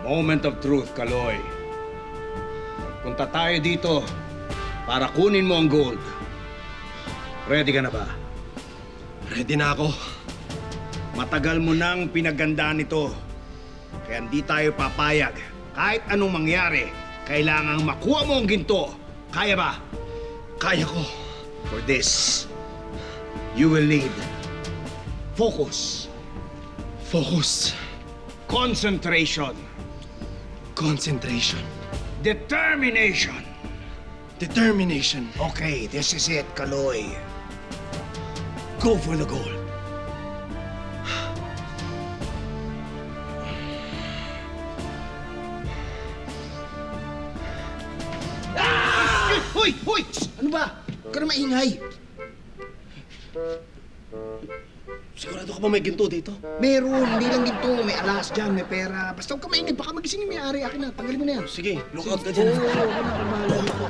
Moment of truth, Kaloy. Punta tayo dito para kunin mo ang gold. Ready ka na ba? Ready na ako. Matagal mo nang pinagandaan ito. Kaya hindi tayo papayag. Kahit anong mangyari, kailangang makuha mo ang ginto. Kaya ba? Kaya ko. For this, you will need focus, Focus. concentration, Concentration. determination. Determination. Okay, this is it, Kaloy. Go for the gold. Hoy! Hoy! Ano ba? Huwag ka na maingay. Sigurado ka ba may ginto dito? Meron, hindi lang dito. May alas dyan, may pera. Basta huwag ka maingay. Baka magising yung may-ari. Akin na, tanggalin mo na yan. Sige, look out ka dyan. Oo, ako na, ako bahala dito.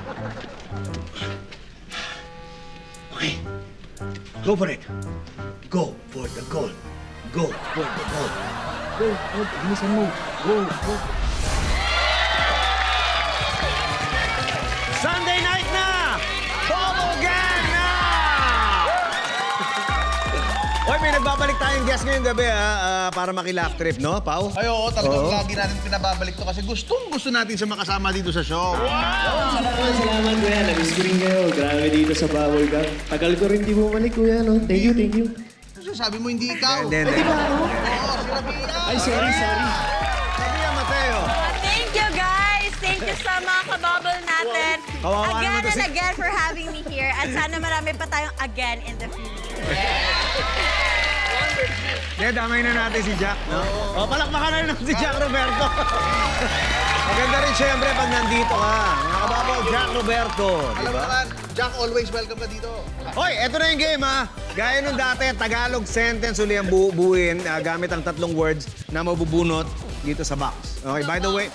Okay. Go for it. Go for the gold. Go for the gold. Go, go. Bilisan mo. Go, go. Sunday night na! Toboggan na! Hoy, may nagbabalik tayong guest ngayong gabi para maki-laugh trip, no, Pao? Ay, oo, talagang lagi natin pinababalik to kasi gustong-gusto natin siya makasama dito sa show. Salamat, kuya. Namiss ko rin kayo. Grabe dito sa Bawal Gang. Tagal ko rin di bumalik, kuya, no? Thank you, thank you. Kasi sabi mo hindi ikaw. Hindi, hindi. Di ba ako? Oo, si Rabia. Ay, sorry. Sabi niya, Mateo. Thank you, guys! Thank you sa mga kabubble natin. Kawawa Again naman to and si- again for having me here. At sana marami pa tayong again in the future. Hindi, damay na natin si Jack, no? O, palakpakan na rin natin si Jack Roberto. Maganda rin siyempre pag nandito ka. Mga kababaw, Jack Roberto. Alam mo Diba? naman, Jack, always welcome ka dito. Hoy, eto na yung game, ha? Gaya nung dati, Tagalog sentence uli ang buuin gamit ang tatlong words na mabubunot dito sa box. Okay, by the way,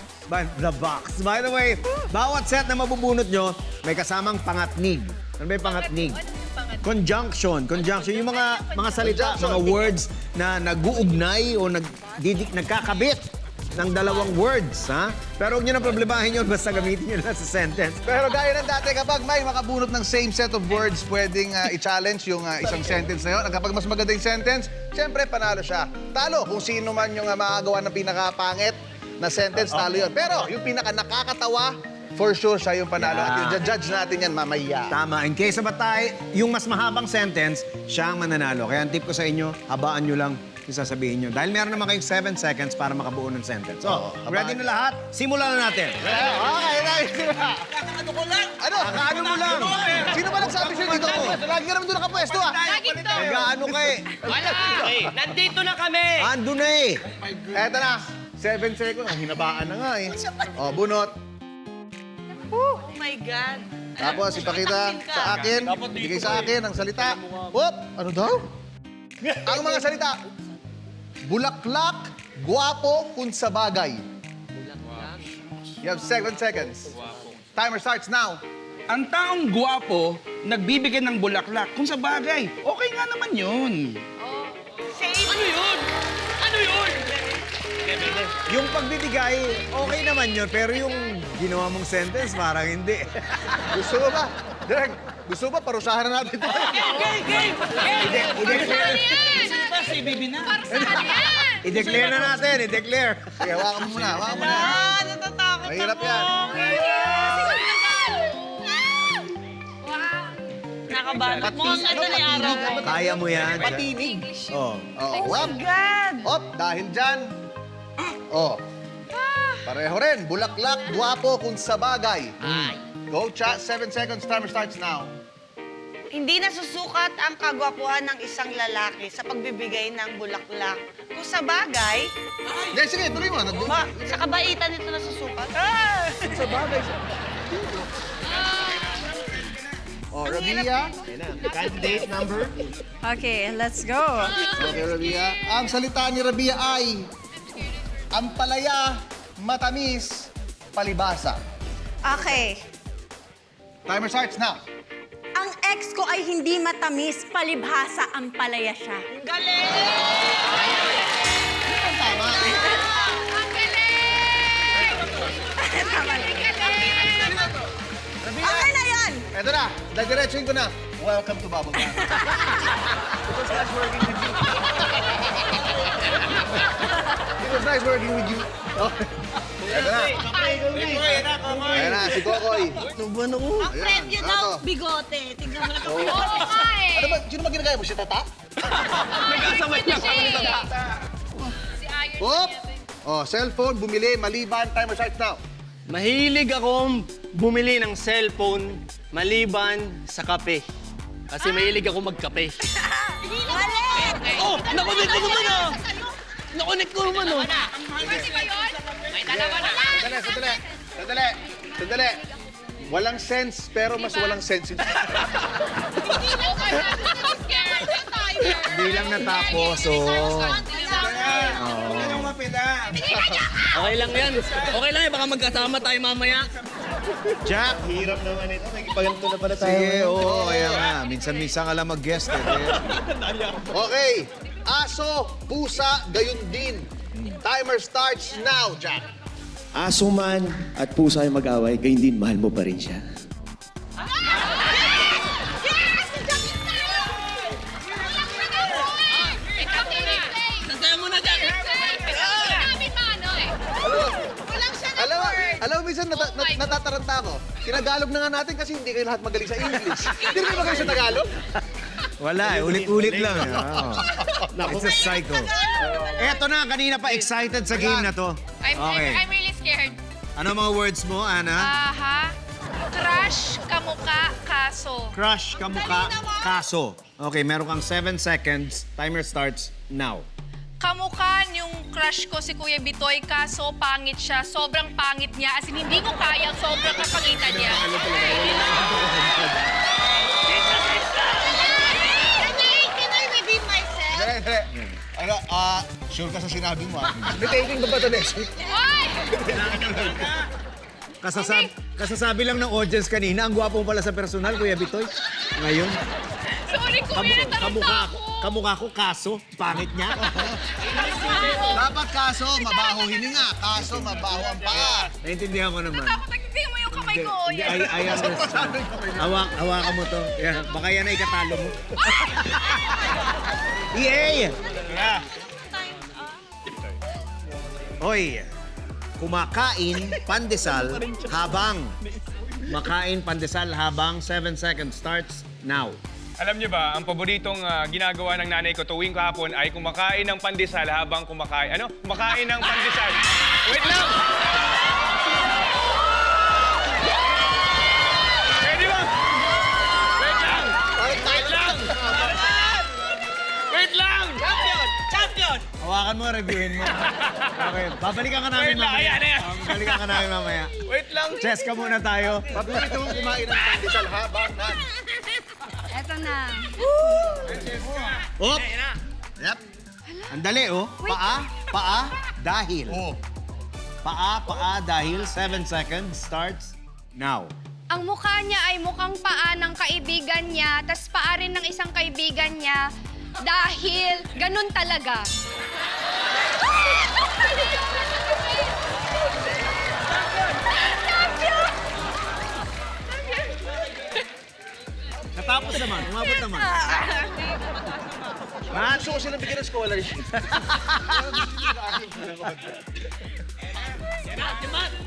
the box. By the way, bawat set na mabubunot nyo, may kasamang pangatnig. Ano ba yung pangatnig? Conjunction. Conjunction. Yung mga salita, Conjunction. mga words na nag-uugnay o nagkakabit ng dalawang words, ha? Pero huwag nyo na problemahin yun, basta gamitin nyo lang sa sentence. Pero gaya ng dati, kapag may makabunot ng same set of words, pwedeng i-challenge yung isang sentence na yun. At kapag mas maganda yung sentence, siyempre panalo siya. Talo kung sino man yung makagawa ng pinakapangit na sentence, talo yun. Pero yung pinaka nakakatawa, for sure siya yung panalo. At yung judge natin yan mamaya. Tama. In case of a tie, yung mas mahabang sentence, siya ang mananalo. Kaya ang tip ko sa inyo, habaan nyo lang yung sasabihin nyo. Dahil meron naman kayong 7 seconds para makabuo ng sentence. So, ready na lahat? Simulan na natin. Okay, nice. Ano ko lang? Ano? Kakaano mo lang. Sino ba nagsabi sa'yo dito ako? Lagi ka naman doon nakapwesto, ah. Kagaano ka eh. Wala! Nandito na kami! Ando na eh. Eto na. 7 seconds. Ang hinabaan na nga eh. O, bunot. Oh my God. Tapos, ipakita sa akin. Bigay sa akin ang salita. Whoop! Ano daw? Ang mga salita. Bulaklak, guwapo, kung sa bagay. You have 7 seconds. Timer starts now. Ang taong guwapo, nagbibigay ng bulaklak. Kung sa bagay, okay nga naman yun. Ano yun? Ano yun? Yung pagbibigay, okay naman yun. Pero yung ginawa mong sentence, parang hindi. Gusto mo ba? Direk, gusto mo ba parusahan na natin ito? Game! I-declare. Si Bibi na. I-declare na natin. I-declare. Sige, hawakan mo muna. Hawakan mo na. Natatakot Mahirap ako. yan. Nakabalot. Mukhang ito na yung araw. Kaya mo yan. Patinig. Oh. Oh, whoop. God. Op, dahil dyan. Oh. Pareho rin. Bulaklak, guwapo, kung sa bagay. Go, chat. 7 seconds. Timer starts now. Hindi nasusukat ang kagwapuhan ng isang lalaki sa pagbibigay ng bulaklak. Kung sa bagay, Hindi, sige, tuloy mo. sa kabaitan ito nasusukat. Sa bagay. Oh, Rabia. Candidate number? Okay, let's go. Okay, Rabia. Ang salita ni Rabia ay ang palaya, matamis, palibasa. Okay. Timer starts now. Ang ex ko ay hindi matamis, palibhasa ang palaya siya. Galing! Tama. Ang galing! Dadiretsuhin ko na. Welcome to Bubble Gang. It was nice working with you. It was nice working with you. Okay. Ito na. Ayan na, si Kokoy. Ang friend yun Ano to? daw, bigote. Tingnan mo na Oo. Oo nga eh. Ano ba? Sino ba ginagaya mo? Si Tata? Nagkasabay na kami ni Tata. Hop! Oh, cellphone, bumili, maliban, timer starts now. Mahilig akong bumili ng cellphone maliban sa kape. Kasi mahilig ako magkape. Mali! Oh! Nakunik ko naman ah! Nakunik ko naman oh! Sandali. Walang sense, pero mas walang sense. Hindi lang natapos, oh. Okay lang yan. Okay lang yan. Baka magkasama tayo mamaya. Jack! Hirap naman ito. Nagpaganto na pala tayo. Sige, oo, kaya nga. Minsan-minsan ka lang mag-guest eh. Okay. Aso, pusa, gayon din. Timer starts now, Jack. Aso man at pusa ay mag-away, gayon din, mahal mo pa rin siya. Sasaya mo na dyan! Alam mo, minsan natataranta ako. Tinagalog na nga natin kasi hindi kayo lahat magaling sa English. Hindi kayo magaling sa Tagalog? Wala eh, ulit-ulit lang. Eh. Oh. It's a cycle. Eto na, kanina pa excited sa game na to. Okay. I'm really scared. Ano mga words mo, Ana? Crush, kamukha, kaso. Crush, kamukha, kaso. Okay, meron kang 7 seconds. Timer starts now. Kamukha yung crush ko si Kuya Bitoy, kaso pangit siya. Sobrang pangit niya. As in, hindi ko kaya ang sobrang kapangitan niya. Can I redeem myself? Ano, sure ka sa sinabi mo, ah? May taping ba ba ito next week? Ay! Kasasabi lang ng audience kanina, ang gwapo mo pala sa personal, Kuya Bitoy. Ngayon, Sorry, Kuya, nataranta ako. kamukha ko, kaso, pangit niya. Dapat kaso, mabaho hininga. Kaso, mabaho ang paa. Naintindihan ko naman. Nakakapag, tingnan mo yung kamay ko. Yan. I understand. Hawakan mo to. Yan. Baka yan ay katalo mo. EA! Hoy, kumakain pandesal habang 7 seconds starts now. Alam niyo ba, ang paboritong ginagawa ng nanay ko tuwing kahapon ay kumakain ng pandesal habang kumakain. Ano? Kumakain ng pandesal. Wait lang! Pwede ba? Wait lang! Wait lang! Wait lang! Champion! Hawakan mo, reviewin mo. Okay, babalikan ka namin Wait lang, mamaya. ayan. Babalikan ka namin mamaya. Wait lang! Chess ka muna tayo. Paborito mong kumain ng pandesal habang nan. Eto na. Op! Yep. Andali, oh. Paa, dahil. Oh. Paa, dahil. 7 seconds starts now. Ang mukha niya ay mukhang paa ng kaibigan niya, tas paa rin ng isang kaibigan niya. Dahil ganun talaga. Natapos naman, umabot naman. Gusto ko silang bigyan ng scholarship.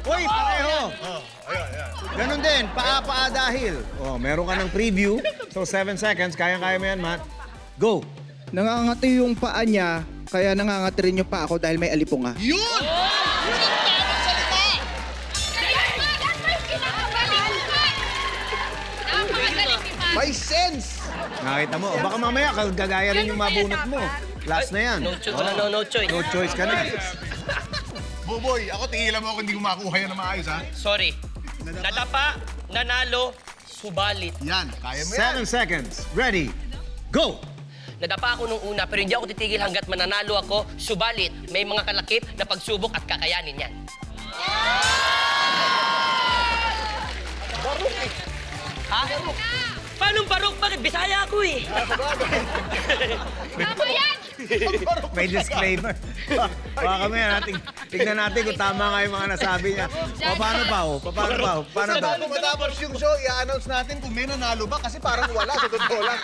Uy, pareho. Ganon din, paa dahil. Oh, meron ka ng preview. So 7 seconds, kayang-kaya mo yan, Matt. Go! Nangangati yung paa niya, kaya nangangati rin yung paa ko dahil may alipunga. Yun! Yun ang tamang salita! May sense! Nakita mo, baka mamaya gagaya rin yung mabunot mo. Last na yan. No choice. No choice ka na. Buboy, ako tingilan mo ako hindi ko makuha yan na maayos, ha? Sorry. Nadapa, nanalo, subalit. Yan, kaya mo yan. 7 seconds. Ready. Go! Nadapa ako nung una, pero hindi ako titigil hanggat mananalo ako, subalit may mga kalakip na pagsubok at kakayanin yan. Barok eh. Ha? Paano barok? Bakit? Bisaya ako eh. Tama yan! May disclaimer. Baka kami tignan natin kung tama nga yung mga nasabi niya. O, paano pa? Paano ba? Bago matapos yung show, i-announce natin kung may nanalo ba kasi parang wala sa totoo lang.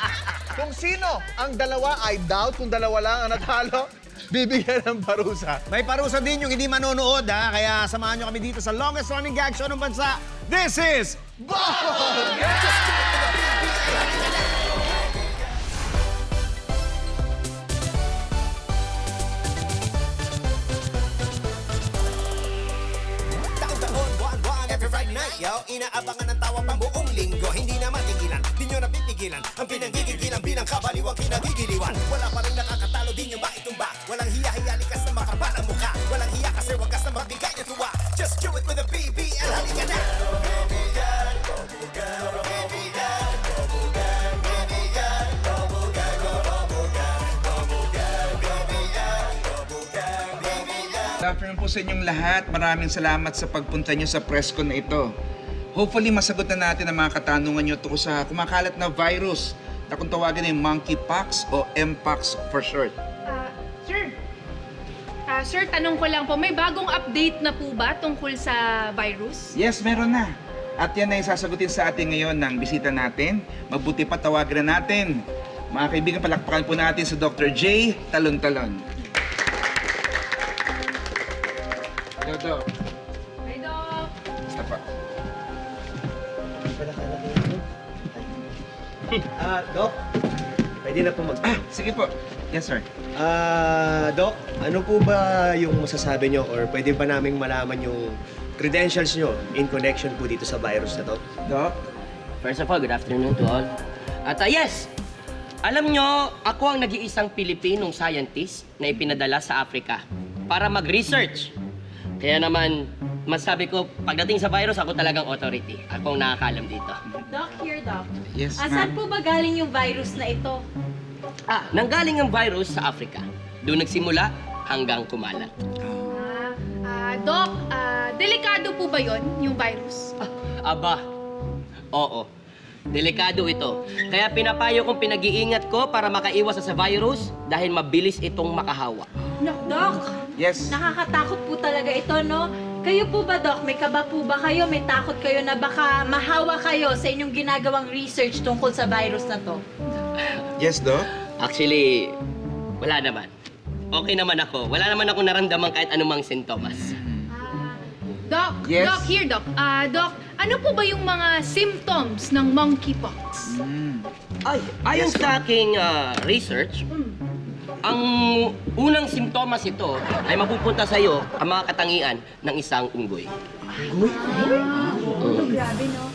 Kung sino ang dalawa, I doubt kung dalawa lang ang natalo, bibigyan ng parusa. May parusa din yung hindi manonood, ha? Kaya samahan nyo kami dito sa longest running gag show ng bansa. This is Taon-taon, buwan-buwan, every Friday night, yo. Inaabangan ng tawa pang buong linggo. Hindi na matigilan, di nyo napipigilan. Ang pinanggigigilan bilang kabaliwang kinagigiliwan. Wala pa rin nakakatalo, di nyo maitumba. Walang hiya-hiya, likas na makapal ang mukha. Walang hiya kasi wagas na magbigay na tuwa. Just do it with a BBL, halika na! Good afternoon po sa inyong lahat. Maraming salamat sa pagpunta nyo sa press con na ito. Hopefully, masagot na natin ang mga katanungan nyo tungkol sa kumakalat na virus na kung tawagin ay monkeypox o mpox for short. Sir, tanong ko lang po, may bagong update na po ba tungkol sa virus? Yes, meron na. At yan ay sasagutin sa atin ngayon ng bisita natin. Mabuti pa tawagan na natin. Mga kaibigan, palakpakan po natin sa Dr. J. Talon-Talon. Dodo. Hi, Doc. Basta pa. Doc, pwede na po Sige po. Yes, sir. Doc, ano po ba yung masasabi nyo or pwede ba naming malaman yung credentials nyo in connection po dito sa virus na to? Doc? First of all, good afternoon to all. At yes, alam nyo, ako ang nag-iisang Pilipinong scientist na ipinadala sa Africa para mag-research. Kaya naman, masabi ko, pagdating sa virus, ako talagang authority. Ako ang nakakalam dito. Doc, here, Doc. Yes, Saan ma'am. po ba galing yung virus na ito? Nanggaling ang virus sa Africa. Doon nagsimula hanggang kumalat. Doc, delikado po ba yon yung virus? Aba, oo. Delikado ito. Kaya pinapayo kong pinag-iingat ko para makaiwas sa virus dahil mabilis itong makahawa. Doc, Yes. nakakatakot po talaga ito, no? Kayo po ba, Doc? May kaba po ba kayo? May takot kayo na baka mahawa kayo sa inyong ginagawang research tungkol sa virus na to? Yes, Doc? Actually, wala naman. Okay naman ako. Wala naman ako naramdaman kahit anumang sintomas. Doc, Yes? Doc, here, Doc. Doc, ano po ba yung mga symptoms ng monkeypox? Ay, ayon sa aking research, ang unang simptomas ito ay mapupunta sa iyo ang mga katangian ng isang unggoy. Grabe, no?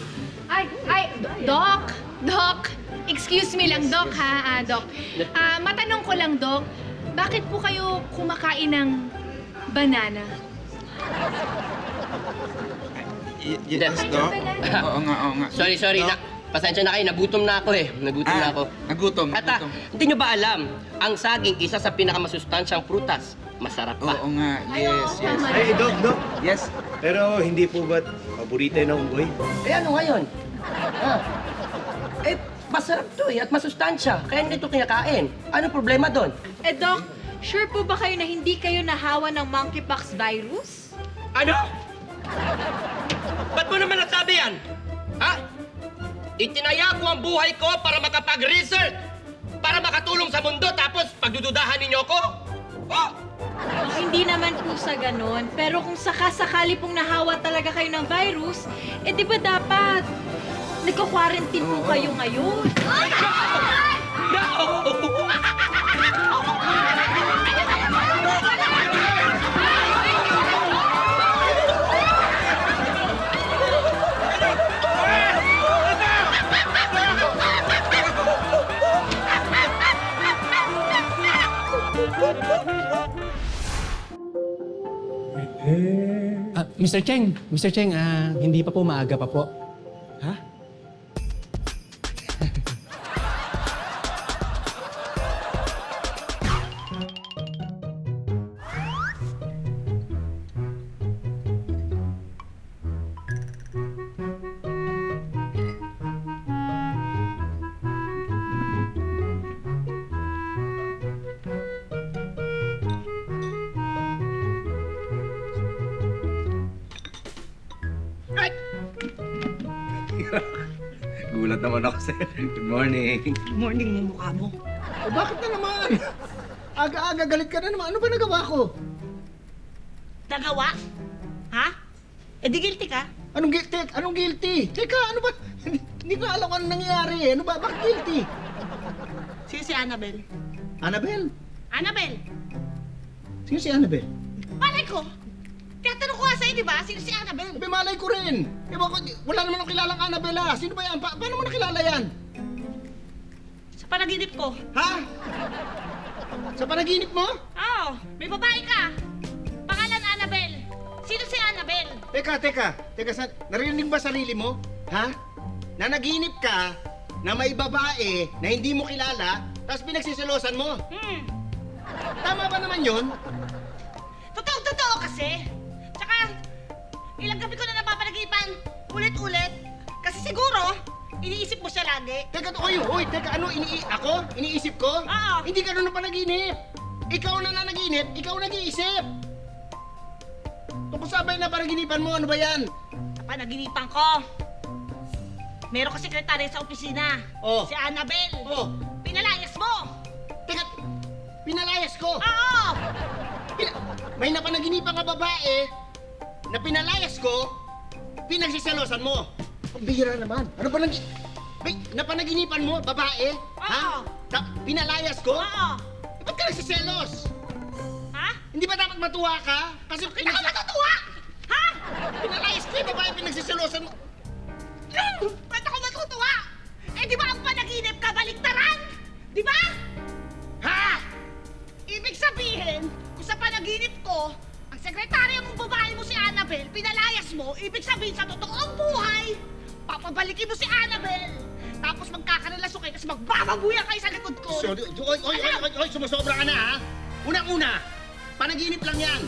Doc, excuse me lang, Doc, ha, Doc. Matanong ko lang, Doc, bakit po kayo kumakain ng banana? Yes, Doc? Oo nga. Sorry, pasensya na kayo, nagutom na ako eh. Nagutom na ako. Nagutom. At hindi nyo ba alam, ang saging isa sa pinakamasustansyang prutas. Masarap pa. Oo nga. Yes. Ay, Doc. Yes. Pero hindi po ba paborito ng unggoy? Eh ano ngayon? Masarap to eh at masustansya. Kaya hindi ito kinakain. Ano problema doon? Doc, sure po ba kayo na hindi kayo nahawa ng monkeypox virus? Ano? Ba't mo naman nasabi yan? Ha? Itinaya ko ang buhay ko para makapag-research! Para makatulong sa mundo tapos pagdududahan ninyo ko? Oh! Hindi naman po sa ganon. Pero kung sakasakali pong nahawa talaga kayo ng virus, di ba dapat nagka-quarantine po kayo ngayon? Mr. Cheng, hindi pa po, maaga pa po. Ha? Gulat naman ako sa'yo. Good morning. Morning mo mukha mo. O bakit na naman? Aga-aga galit ka na naman. Ano ba nagawa ko? Nagawa? Ha? Eh di guilty ka? Anong guilty? Anong guilty? Teka, ano ba? Hindi ko alam kung anong nangyayari eh. Ano ba? Bakit guilty? Sino si Annabel? Annabel? Annabel! Sino si Annabel? Malay ko! Tinatanong ko nga sa'yo, di ba? Sino si Annabel? Sabi, malay ko rin. Eh, bakit? Wala naman akong kilalang Annabel ah. Sino ba yan? Paano mo nakilala yan? Sa panaginip ko. Ha? Sa panaginip mo? Oo, may babae ka. Pangalan Annabel. Sino si Annabel? Teka. Narinig ba sarili mo? Ha? Nanaginip ka na may babae na hindi mo kilala, tapos pinagsisilosan mo. Tama ba naman yun? Totoo kasi. Tsaka, ilang gabi ko na napapanagipan. Ulit-ulit. Kasi siguro, iniisip mo siya lagi. Teka, ano, ako? Iniisip ko? Oo. Hindi ka na panaginip. Ikaw na nanaginip, ikaw nag-iisip. Tungkol sabay na panaginipan mo, ano ba yan? Sa panaginipan ko, meron ka sekretary sa opisina. Oh. Si Annabel. Oh. Pinalayas mo. Teka, pinalayas ko? Oo. May napanaginipan ka babae na pinalayas ko, pinagsisilosan mo. Ang bihira naman. Ano ba may napanaginipan mo, babae? Ha? Pinalayas ko? Oo. Ba't ka nagsiselos? Ha? Hindi ba dapat matuwa ka? Kasi Bakit ako matutuwa? Ha? pinalayas ko yung babae, pinagsisilosan mo. Ba't ako matutuwa? Eh, di ba ang panaginip kabaliktaran? Di ba? Ha? Ibig sabihin, kung sa panaginip ko, ang sekretarya mong babae mo si Annabel, pinalayas mo, ibig sabihin sa totoong buhay, papabalikin mo si Annabel. Tapos magkakarelasyon kayo, tapos magbababuyan kayo sa likod ko. Oy, sumusobra ka na, ha? Unang-una, panaginip lang yan.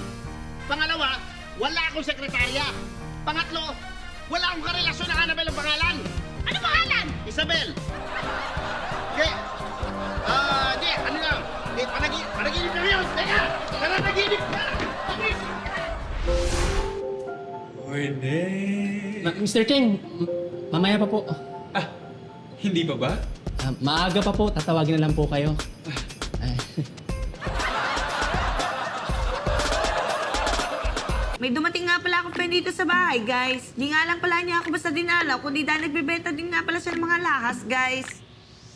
Pangalawa, wala akong sekretarya. Pangatlo, wala akong karelasyon na Annabel ang pangalan. Ano pangalan? Isabel. Okay. Di, ano lang. Di, panaginip lang yun. Teka, panaginip ka. Mr. Cheng, mamaya pa po. Hindi pa ba? Maaga pa po, tatawagin na lang po kayo. May dumating nga pala akong friend dito sa bahay, guys. Di nga lang pala niya ako basta dinalaw, kundi dahil nagbebenta din nga pala siya ng mga lahas, guys.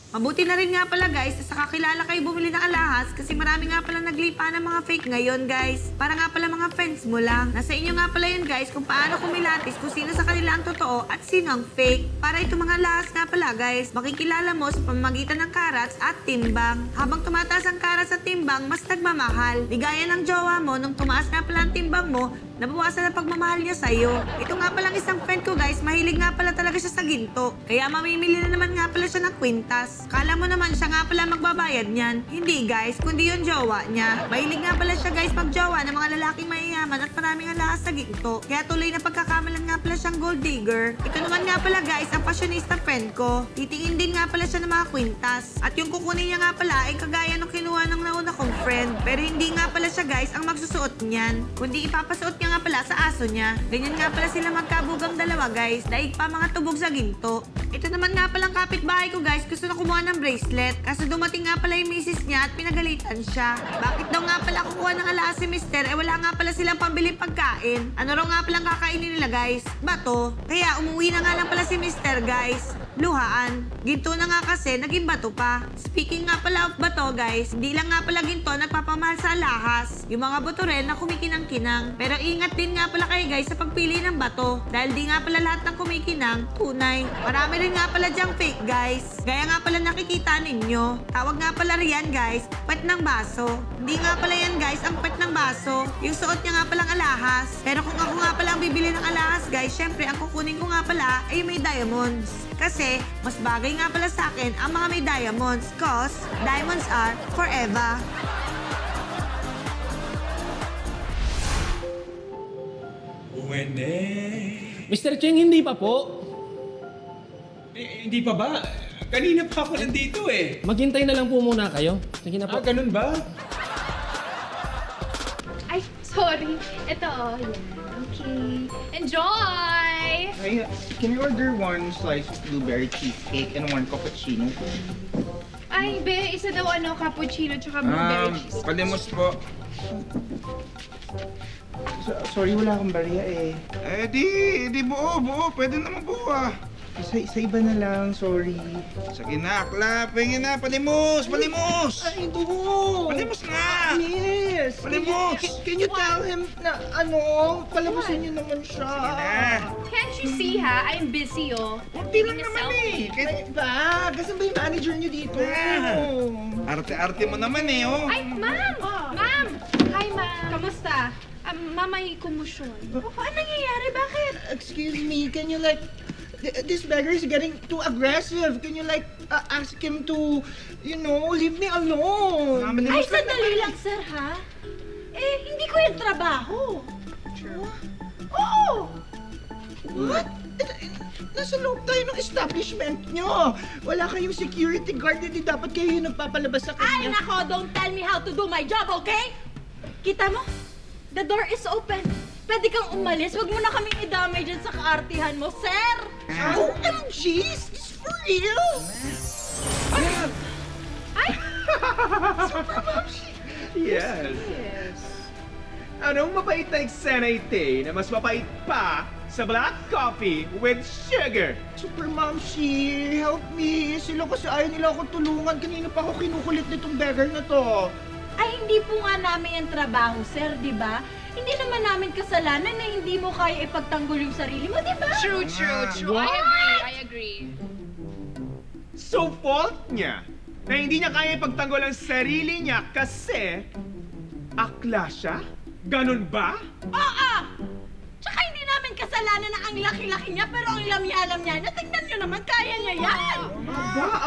Mabuti na rin nga pala, guys, sa kakilala kayo bumili ng alahas kasi marami nga pala naglipa ng mga fake ngayon, guys. Para nga pala mga friends mo lang. Nasa inyo nga pala yun, guys, kung paano kumilatis kung sino sa kanila ang totoo at sino ang fake. Para itong mga lahas nga pala, guys, makikilala mo sa pamamagitan ng karats at timbang. Habang tumataas ang karats at timbang, mas nagmamahal. Di gaya ng jowa mo, nung tumaas nga pala ang timbang mo, nabawasan ang pagmamahal niya sa'yo. Ito nga palang isang friend ko, guys, mahilig nga pala talaga siya sa ginto. Kaya mamimili na naman nga pala siya ng kwintas. Kala mo naman siya nga pala magbabayad niyan. Hindi, guys, kundi yung jowa niya. Mahilig nga pala siya, guys, magjowa ng mga lalaking mayayaman at maraming alahas sa ginto. Kaya tuloy na pagkakamalan nga pala siyang gold digger. Ito naman nga pala, guys, ang fashionista friend ko. Titingin din nga pala siya ng mga kwintas. At yung kukunin niya nga pala ay kagaya ng kinuha ng nauna kong friend. Pero hindi nga pala siya, guys, ang magsusuot niyan. Kundi ipapasuot niya nga pala sa aso niya. Ganyan nga pala sila magkabugang dalawa, guys. Daig pa mga tubog sa ginto. Ito naman nga palang kapitbahay ko, guys. Gusto na kumuha ng bracelet. Kaso dumating nga pala yung misis niya at pinagalitan siya. Bakit daw nga pala kukuha ng alahas si mister? Eh wala nga pala silang pambili pagkain. Ano raw nga palang kakainin nila, guys? Bato. Kaya umuwi na nga lang pala si mister, guys. Luhaan. Ginto na nga kasi, naging bato pa. Speaking nga pala of bato, guys, hindi lang nga pala ginto nagpapamahal sa alahas. Yung mga bato rin na kumikinang-kinang. Pero ingat din nga pala kayo, guys, sa pagpili ng bato. Dahil di nga pala lahat ng kumikinang, tunay. Marami rin nga pala dyang fake, guys. Gaya nga pala nakikita ninyo. Tawag nga pala riyan, guys, pet ng baso. Hindi nga pala yan, guys, ang pet ng baso. Yung suot niya nga palang alahas. Pero kung ako nga pala ang bibili ng alahas, guys, syempre, ang kukunin ko nga pala ay may diamonds. Kasi, mas bagay nga pala sa akin ang mga may diamonds. Cause, diamonds are forever. Mr. Cheng, hindi pa po. Hindi pa ba? Kanina pa ako nandito eh. Maghintay na lang po muna kayo. Sige na po. Ganun ba? Ay, Sorry. Ito, oh. Yan. Okay. Enjoy! Hey, can you order one slice of blueberry cheesecake and one cappuccino? Ay, be, isa daw cappuccino tsaka blueberry cheese. Palimos po. Sorry, wala akong barya eh. Di buo. Pwede naman buo ah. Sa iba na lang, sorry. Sige na, Klap. Pingin na, palimos! Ay, no! Palimos na! Yes! Palimos! Can you tell him na palamusin niyo naman siya? Can't you see, ha? I'm busy, oh. Kunti lang naman eh. Ay, ba? Kasan ba yung manager niyo dito? Arte-arte mo naman eh, oh. Ay, ma'am! Ma'am! Hi, ma'am. Kamusta? Ma'am, may kumusyon. Ano nangyayari? Bakit? Excuse me, can you this beggar is getting too aggressive. Can you ask him to, leave me alone? Ay, sandali lang, sir, ha? Eh, hindi ko yung trabaho. Oh! What? Nasa loob tayo ng establishment nyo. Wala kayong security guard, hindi dapat kayo yung nagpapalabas sa Ay, kanya. nako, don't tell me how to do my job, okay? Kita mo? The door is open. Pwede kang umalis. Huwag mo na kaming idamay dyan sa kaartihan mo, sir! OMG! Is this for real? Yes. Anong mapait na Xanate na mas mapait pa sa black coffee with sugar? Super Momshi, help me. Sila kasi ayaw nila akong tulungan. Kanina pa ako kinukulit nitong beggar na to. Ay, hindi po nga namin yung trabaho, sir, di ba? Hindi naman namin kasalanan na hindi mo kaya ipagtanggol yung sarili mo, di ba? True. What? I agree. So fault niya na hindi niya kaya ipagtanggol ang sarili niya kasi akla siya? Ganun ba? Oo! Tsaka hindi namin kasalanan na ang laki-laki niya pero ang lam-yalam niya na tingnan niyo naman, kaya niya yan!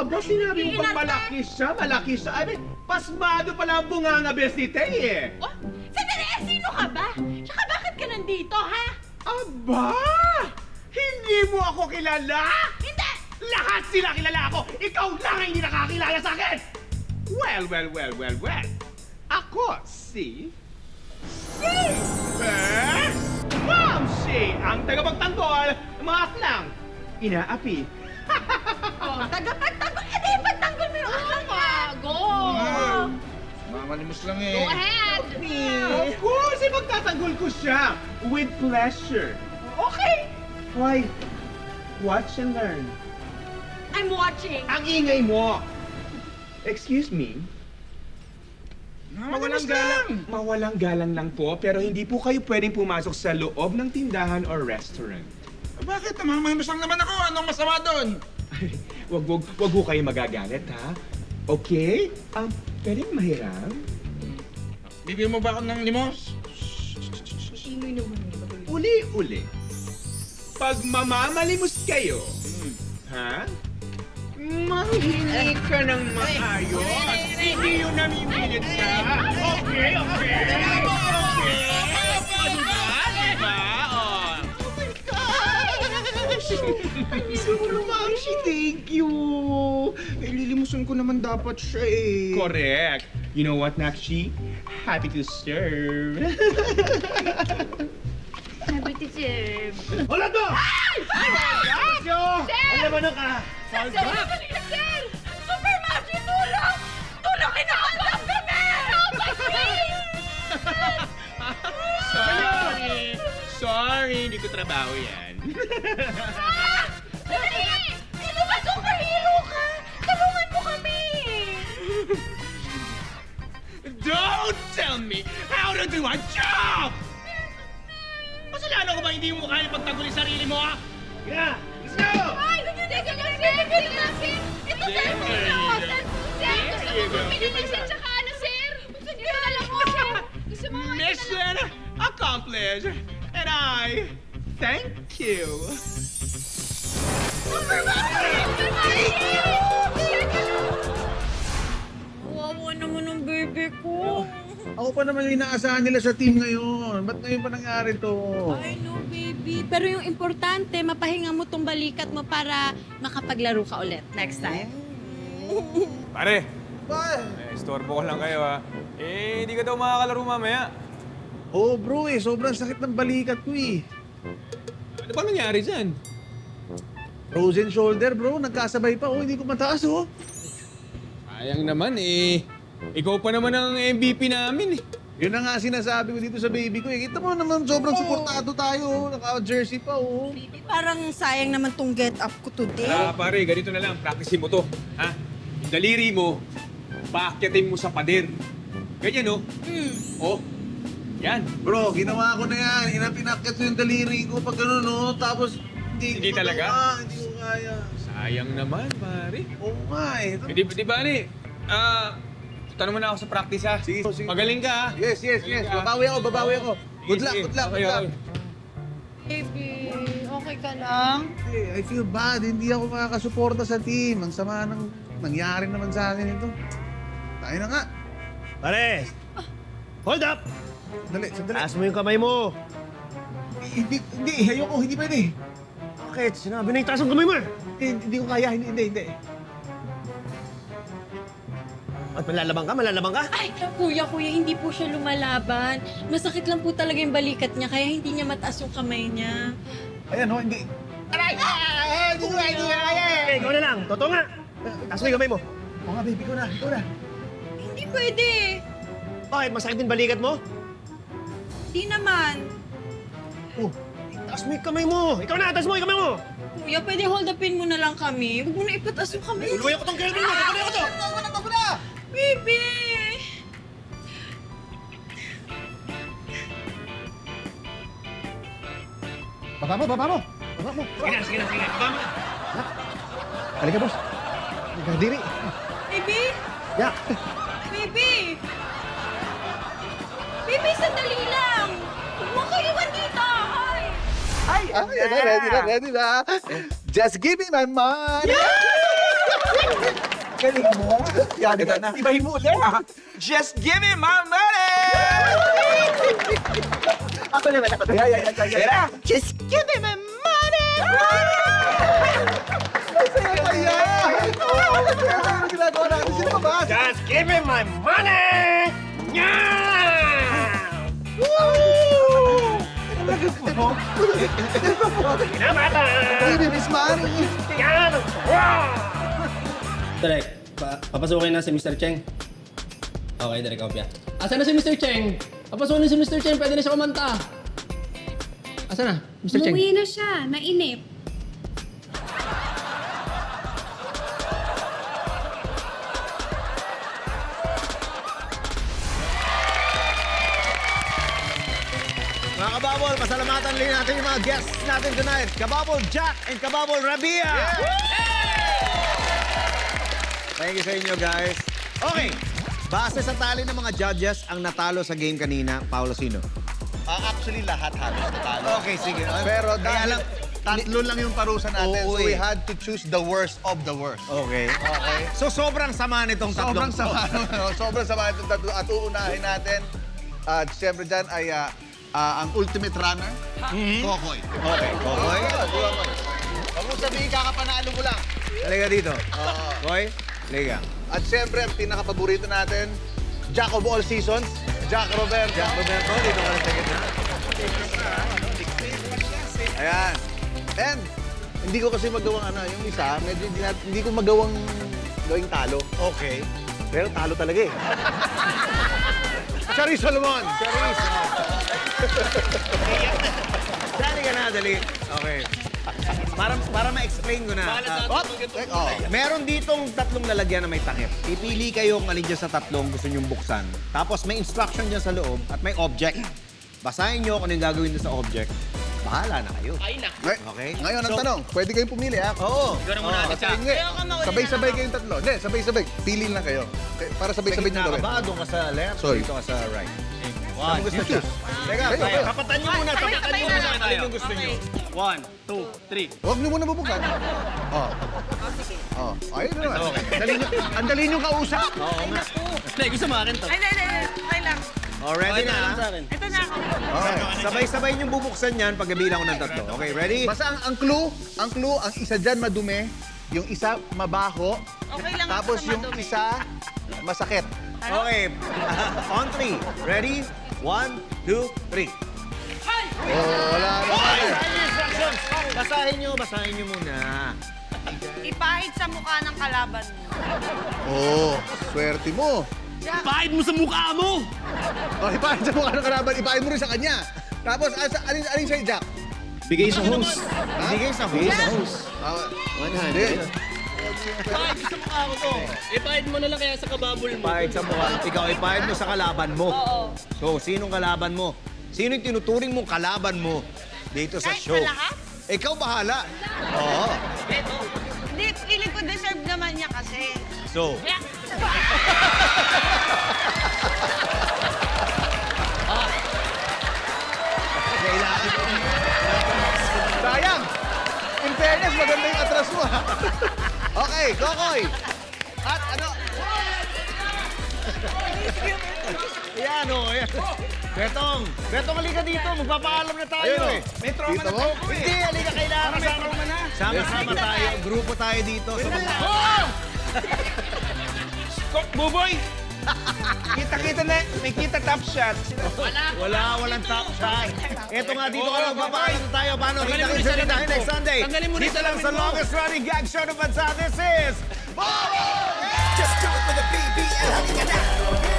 Aba, sinabi mo bang malaki siya? Ay, pasmado pala ang bunganga besite eh! Oh, sandali, sino ka ba? Tsaka bakit ka nandito, ha? Aba! Hindi mo ako kilala? Hindi! Lahat sila kilala ako! Ikaw lang ang hindi nakakilala sa akin! Well. Ako si... Momshi! Ang tagapagtanggol ng mga aklang inaapi. Oh, tagapagtanggol! Eh, di, pagtanggol mo yung aklang niya! Go! Mamalimos lang eh. Go ahead! Of course! Ipagtatanggol ko siya with pleasure. Okay! Why? Watch and learn. I'm watching! Ang ingay mo! Excuse me? Mawalang galang lang po, pero hindi po kayo pwedeng pumasok sa loob ng tindahan or restaurant. Bakit? Mamalimos lang naman ako. Anong masama doon? Wag ho kayo magagalit, ha? Okay? Pwedeng mahiram? Bibigyan mo ba ako ng limos? Uli-uli. Pag mamamalimos kayo, ha? Manghingi ka ng maayos. Hindi yun namimilit ka. Okay. Diba? Oh. Super Momshi, thank you. Ililimusin ko naman dapat siya eh. Correct. You know what, Nakshi? Happy to serve. Happy to serve. Hola to! Ano ba na ka? Sir! Super Machi, tulong! Tulong, kinakalam kami! Help us, please! Sorry, hindi ko trabaho yan. Dali! Sino ba superhero ka? Tulungan mo kami! Don't tell me how to do a job! Masalanan ko ba hindi mo kaya pagtanggol yung sarili mo, ha? Yeah, let's go! Ay, ganyan na, sir! Ito, sir! Sir, gusto mo ba pinilisin tsaka ano, sir? Alam mo, sir! Gusto mo Mission accomplished! And I thank you! Super Machi! Wawa naman ang baby ko. Ako pa naman yung inaasahan nila sa team ngayon. Ba't ngayon pa nangyari to? I know, baby. Pero yung importante, mapahinga mo tong balikat mo para makapaglaro ka ulit next time. Pare! Istorbo ko lang kayo, ha? Eh, hindi ka daw makakalaro mamaya. Oo, bro eh. Sobrang sakit ng balikat ko eh. Ano ba nangyari dyan? Frozen shoulder, bro. Nagkasabay pa. Oh, hindi ko mataas, oh. Sayang naman eh. Ikaw pa naman ang MVP namin eh. Yun na nga sinasabi ko dito sa baby ko eh. Kita mo naman, sobrang suportado tayo. Naka-jersey pa, oh. Parang sayang naman tong get up ko today. Pare, ganito na lang. Practicein mo to. Ha? Yung daliri mo, paakyatin mo sa pader. Ganyan, oh. Oh. Yan. Bro, ginawa ko na yan. Pinakit ko yung daliri ko pag gano'n, no? Tapos, Hindi ko talaga? magawa. Hindi ko kaya. Sayang naman, pare. Oo nga eh. Di ba, ni? Tanong mo na ako sa practice, ha? Sige. Magaling ka, ha? Yes. Magaling ka. Babawi ako. Good luck. Okay. Baby, okay ka lang? Hey, I feel bad. Hindi ako makakasuporta sa team. Ang sama ng nangyari naman sa akin ito. Tayo na nga. Pare! Hold up! Sandali. Taas mo yung kamay mo. Hindi. Ayoko. Hindi pwede. Bakit? Sinabi na itaas ang kamay mo. Hindi ko kaya. Hindi. At malalabang ka? Ay, kuya, hindi po siya lumalaban. Masakit lang po talaga yung balikat niya, kaya hindi niya mataas yung kamay niya. Ayan, ho. Hindi. Aray! Hindi ko kaya eh! Ikaw na lang. Totoo nga. Taas mo yung kamay mo. Oo nga, baby. Ikaw na. Hindi pwede. Bakit? Masakit din balikat mo? Hindi naman. Taas mo yung kamay mo. Ikaw na, taas mo yung kamay mo. Kuya, pwede hold upin mo na lang kami. Huwag mo na ipataas yung kamay. Uluwi ako tong kelvin mo. Tuloy ako to. Baby! Baba mo. Sige na. Baba mo. Halika, boss. Halika, diri. Baby! Yak. Baby! Baby, sandali lang! Huwag mo ko iwan dito! Ay! Ready na. Just give me my money. Galing mo. Yan, ito na. Ibahin mo ulit. Just give me my money! Ako naman. Yeah. Just give me my money! Saya. Ano ginagawa natin? Sino ba ba? Just give me my money! Kinamata! Baby, Miss Money. Yan! Direk, papasukin na si Mr. Cheng. Okay, Direk, kopya. Asa na si Mr. Cheng? Papasukin na si Mr. Cheng, pwede na siya kumanta. Asa na, Mr. Cheng? Umuwi na siya, nainip. Mga kababol, pasalamatan rin natin yung mga guests natin tonight. Kababol Jack and Kababol Rabia. Thank you sa inyo, guys. Okay, base sa tali ng mga judges, ang natalo sa game kanina, Paolo, sino? Actually, lahat halos natalo. Okay, sige. Pero Kaya dahil lang- tatlo lang yung parusa natin, Oo, so we eh. had to choose the worst of the worst. Okay. So, sobrang sama nitong tatlong Sobrang sama itong tatlo. At uunahin natin, at siyempre dyan ay ang ultimate runner, Kokoy. Okay, Kokoy. Huwag mo sabihin kakapanalo mo lang. Halika dito. Koy, halika. At siyempre, ang pinaka-paborito natin, Jack of all seasons, Jack Roberto. Jack Roberto, dito ka rin sa gitna. Ayan. And, hindi ko kasi magawang yung isa, medyo hindi ko magawang gawing talo. Okay. Pero talo talaga eh. Charis Solomon! Charis! Dali ka na, dali. Okay. Para ma-explain ko na. Meron ditong tatlong lalagyan na may takip. Pipili kayo kung alin dyan sa tatlong gusto nyong buksan. Tapos may instruction dyan sa loob at may object. Basahin nyo kung ano yung gagawin doon sa object. Bahala na kayo. Ay, nak. Okay. Ngayon ang tanong, pwede kayong pumili ha? Oo. Ikaw na muna, Ate Cha. Sabay-sabay kayong tatlo. Hindi, sabay-sabay. Pili lang kayo. Para sabay-sabay nyo gawin. Doon ka sa left, Sorry. dito ka sa right. Ano gusto nyo? Teka, Kayo. kapatan nyo muna. Kapatan nyo muna. Alin yung gusto nyo. 1, 2, 3. Huwag nyo muna bubuksan. Ayun na naman. Ang dali nyo kausap. Oo nga. Hindi, gusto mo akin to. Ay, lang. Oh, ready na? Ito na ako. Okay. Sabay-sabay nyo bubuksan yan pag gabilang ko ng tatlo. Okay, ready? Basta ang clue, ang isa dyan madumi, yung isa mabaho, Okay lang tapos ako sa yung madumi. isa masakit. Okay. On 3. Ready? 1, 2, 3. Wala naman eh. Basahin niyo instructions. Basahin niyo muna. Ipahid sa mukha ng kalaban mo. Oo, swerte mo. Pahid mo sa mukha mo! O, ipahid sa mukha ng kalaban, ipahid mo rin sa kanya. Tapos, alin sa'yo, Jack? Bigay sa host. Bigay sa Bigay host. sa host. 100. Pahid sa mukha ko to. Ipahid mo na lang kaya sa kababol mo. Pahid sa mukha. Ikaw, ipahid mo sa kalaban mo. Oo. So, sinong kalaban mo? Sino yung tinuturing mong kalaban mo dito sa Kahit show? sa lahat? Ikaw bahala. Oo. Hindi, feeling ko deserve naman niya kasi. So, Sayang! In fairness, maganda yung atras mo, ha? Okay, Kokoy. At ano? ayan o. Ayan. Betong, halika dito. Magpapaalam na tayo Ayun, eh. May trauma Dito na mo? to. Hindi, halika kailangan. May trauma na. Sama-sama tayo. Grupo tayo dito. Sa mga... Buboy! Kita-kita na, may kita top shot. Walang top shot. Ito nga, dito ka lang magpapaalam tayo. Paano? Tanggalin mo Kita-kita rin sa tayo next Sunday. Tanggalin mo rin Dito sa lang sa lamin mo. longest running gag show ng bansa. This is... Just do it for the BBL. Halika na.